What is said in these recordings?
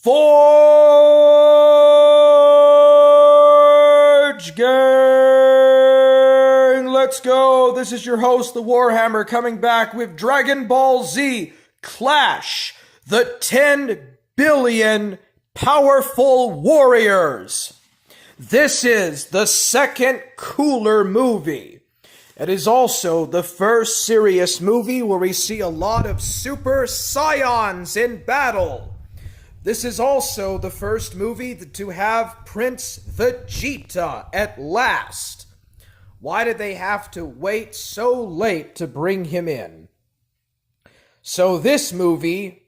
Forge Gang! Let's go! This is your host, the Warhammer, coming back with Dragon Ball Z Clash, the 10 billion powerful warriors. This is the second Cooler movie. It is also the first serious movie where we see a lot of Super Saions in battle. This is also the first movie to have Prince Vegeta at last. Why did they have to wait so late to bring him in? So this movie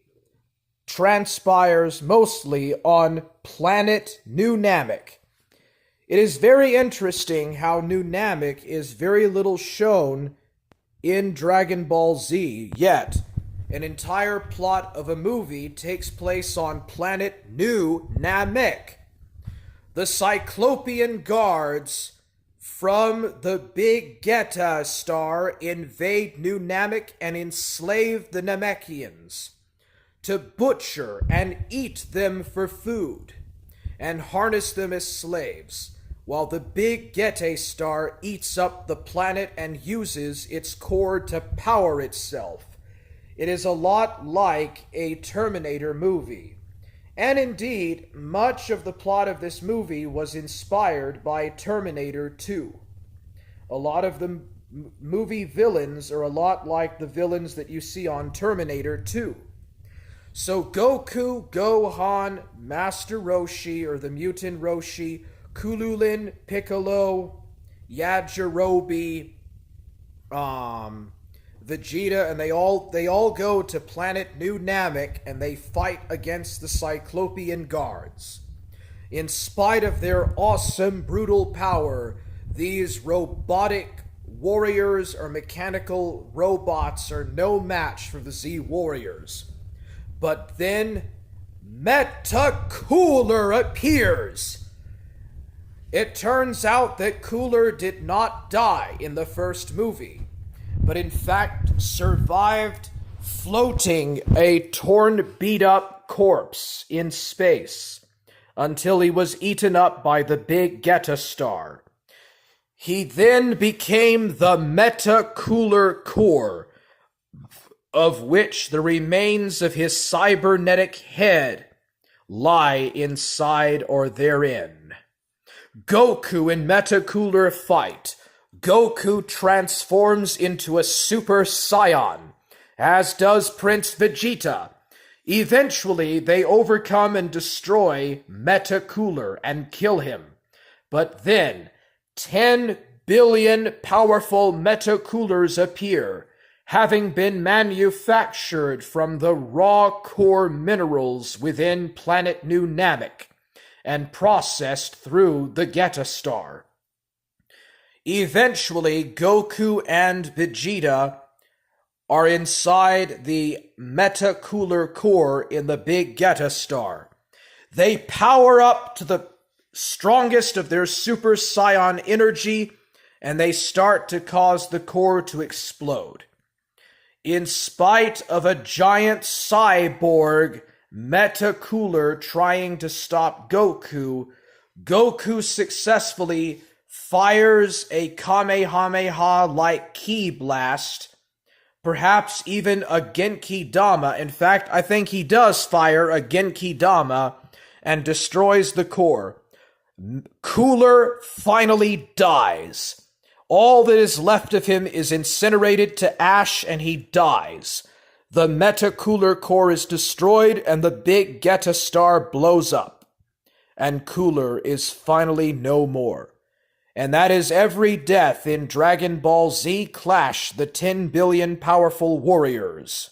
transpires mostly on planet New Namek. It is very interesting how New Namek is very little shown in Dragon Ball Z, yet an entire plot of a movie takes place on planet New Namek. The Cyclopean guards from the Big Geta star invade New Namek and enslave the Namekians to butcher and eat them for food and harness them as slaves, while the Big Geta star eats up the planet and uses its core to power itself. It is a lot like a Terminator movie. And indeed, much of the plot of this movie was inspired by Terminator 2. A lot of the movie villains are a lot like the villains that you see on Terminator 2. So Goku, Gohan, Master Roshi, or the Mutant Roshi, Kululin, Piccolo, Yajirobe, Vegeta, and they all go to planet New Namek and they fight against the Cyclopean guards. In spite of their awesome, brutal power, these robotic warriors or mechanical robots are no match for the Z Warriors. But then Meta Cooler appears. It turns out that Cooler did not die in the first movie, but in fact survived floating a torn, beat-up corpse in space until he was eaten up by the Big Geta star. He then became the Meta Cooler core, of which the remains of his cybernetic head lie inside or therein. Goku and Meta Cooler fight. Goku transforms into a Super Saiyan, as does Prince Vegeta. Eventually, they overcome and destroy Meta Cooler and kill him. But then, 10 billion powerful Meta Coolers appear, having been manufactured from the raw core minerals within planet New Namek and processed through the Geta star. Eventually, Goku and Vegeta are inside the Meta Cooler core in the Big Geta star. They power up to the strongest of their Super Saiyan energy, and they start to cause the core to explode. In spite of a giant cyborg Meta Cooler trying to stop Goku, Goku successfully fires a Kamehameha-like ki blast, perhaps even a Genki Dama. In fact, I think he does fire a Genki Dama and destroys the core. Cooler finally dies. All that is left of him is incinerated to ash and he dies. The Meta Cooler core is destroyed and the Big Geta star blows up. And Cooler is finally no more. And that is every death in Dragon Ball Z Clash, the 10 billion powerful warriors.